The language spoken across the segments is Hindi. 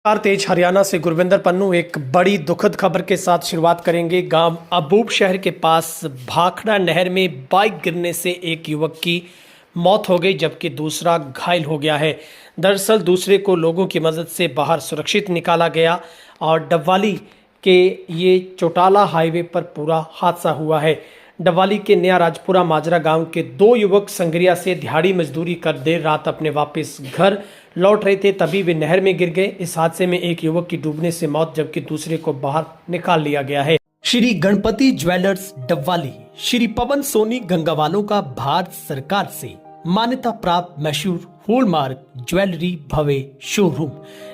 तेज हरियाणा से गुरविंदर पन्नू एक बड़ी दुखद खबर के साथ शुरुआत करेंगे। गांव अबूब शहर के पास भाखड़ा नहर में बाइक गिरने से एक युवक की मौत हो गई जबकि दूसरा घायल हो गया है। दरअसल दूसरे को लोगों की मदद से बाहर सुरक्षित निकाला गया और डबवाली के ये चौटाला हाईवे पर पूरा हादसा हुआ है। डबवाली के नया राजपुरा माजरा गांव के दो युवक संगरिया से दिहाड़ी मजदूरी कर देर रात अपने वापस घर लौट रहे थे, तभी वे नहर में गिर गए। इस हादसे में एक युवक की डूबने से मौत जबकि दूसरे को बाहर निकाल लिया गया है। श्री गणपति ज्वेलर्स डबवाली श्री पवन सोनी गंगावालों का भारत सरकार से मान्यता प्राप्त मशहूर हॉलमार्क ज्वेलरी भव्य शोरूम।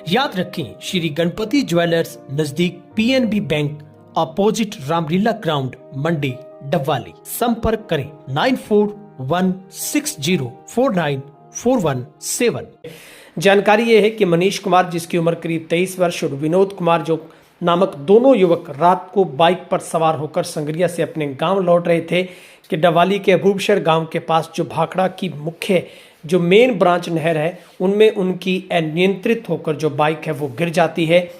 याद रखें, श्री गणपति ज्वेलर्स नजदीक PNB bank opposite Ramlila ground Mandi Dabwali. संपर्क करें 9416049417। जानकारी यह है कि मनीष कुमार, जिसकी उम्र करीब 23 वर्ष, और विनोद कुमार जो नामक दोनों युवक रात को बाइक पर सवार होकर संगरिया से अपने गांव लौट रहे थे कि डबवाली के अबूबशहर गांव के पास जो भाखड़ा की मुख्य जो मेन ब्रांच नहर है उनमें उनकी अनियंत्रित होकर जो बाइक है वो गिर जाती है।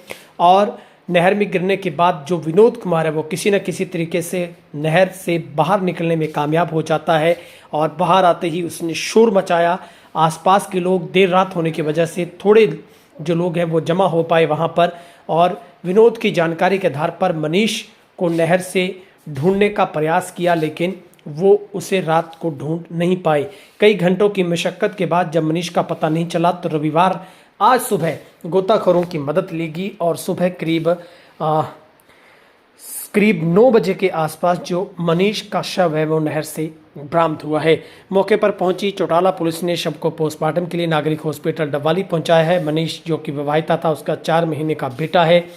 और नहर में गिरने के बाद जो विनोद कुमार है वो किसी न किसी तरीके से नहर से बाहर निकलने में कामयाब हो जाता है और बाहर आते ही उसने शोर मचाया। आसपास के लोग, देर रात होने की वजह से थोड़े जो लोग हैं वो जमा हो पाए वहाँ पर, और विनोद की जानकारी के आधार पर मनीष को नहर से ढूंढने का प्रयास किया, लेकिन वो उसे रात को ढूंढ नहीं पाए। कई घंटों की मशक्क़त के बाद जब मनीष का पता नहीं चला तो रविवार आज सुबह गोताखोरों की मदद लेगी और सुबह करीब 9 बजे के आसपास जो मनीष का शव है वो नहर से बरामद हुआ है। मौके पर पहुंची चौटाला पुलिस ने शव को पोस्टमार्टम के लिए नागरिक हॉस्पिटल डबवाली पहुंचाया है। मनीष जो कि विवाहिता था, उसका 4 महीने का बेटा है।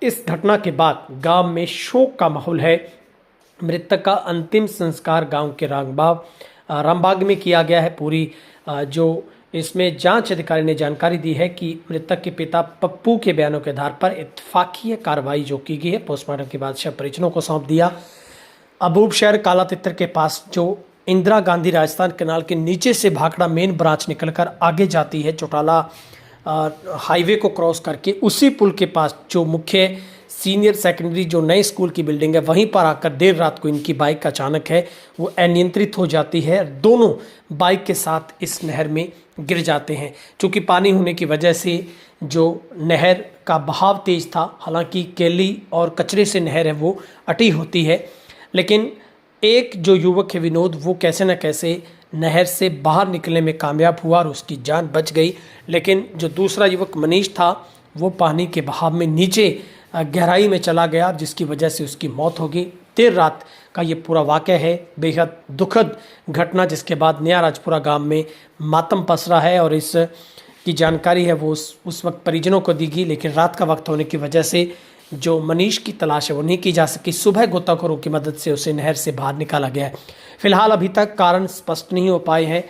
इस घटना के बाद गांव में शोक का माहौल है। मृतक का अंतिम संस्कार गांव के रामबाग में किया गया है। पूरी जो इसमें जांच अधिकारी ने जानकारी दी है कि मृतक के पिता पप्पू के बयानों के आधार पर इत्तफाकीय कार्रवाई जो की गई है, पोस्टमार्टम के बाद शव परिजनों को सौंप दिया। अबूब शहर काला तितर के पास जो इंदिरा गांधी राजस्थान कैनाल के नीचे से भाखड़ा मेन ब्रांच निकलकर आगे जाती है, चौटाला हाईवे को क्रॉस करके उसी पुल के पास जो मुख्य सीनियर सेकेंडरी जो नए स्कूल की बिल्डिंग है, वहीं पर आकर देर रात को इनकी बाइक अचानक है वो अनियंत्रित हो जाती है। दोनों बाइक के साथ इस नहर में गिर जाते हैं। चूँकि पानी होने की वजह से जो नहर का बहाव तेज था, हालांकि केली और कचरे से नहर है वो अटी होती है, लेकिन एक जो युवक है विनोद, वो कैसे न कैसे नहर से बाहर निकलने में कामयाब हुआ और उसकी जान बच गई। लेकिन जो दूसरा युवक मनीष था वो पानी के बहाव में नीचे गहराई में चला गया, जिसकी वजह से उसकी मौत हो गई। देर रात का ये पूरा वाक़या है, बेहद दुखद घटना, जिसके बाद नया राजपुरा गांव में मातम पसरा है और इस की जानकारी है वो उस वक्त परिजनों को दी गई, लेकिन रात का वक्त होने की वजह से जो मनीष की तलाश है वो नहीं की जा सकी। सुबह गोताखोरों की मदद से उसे नहर से बाहर निकाला गया है। फिलहाल अभी तक कारण स्पष्ट नहीं हो पाए हैं।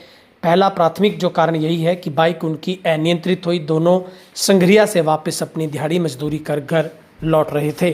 पहला प्राथमिक जो कारण यही है कि बाइक उनकी अनियंत्रित हुई। दोनों संगरिया से वापस अपनी दिहाड़ी मजदूरी कर घर लौट रहे थे।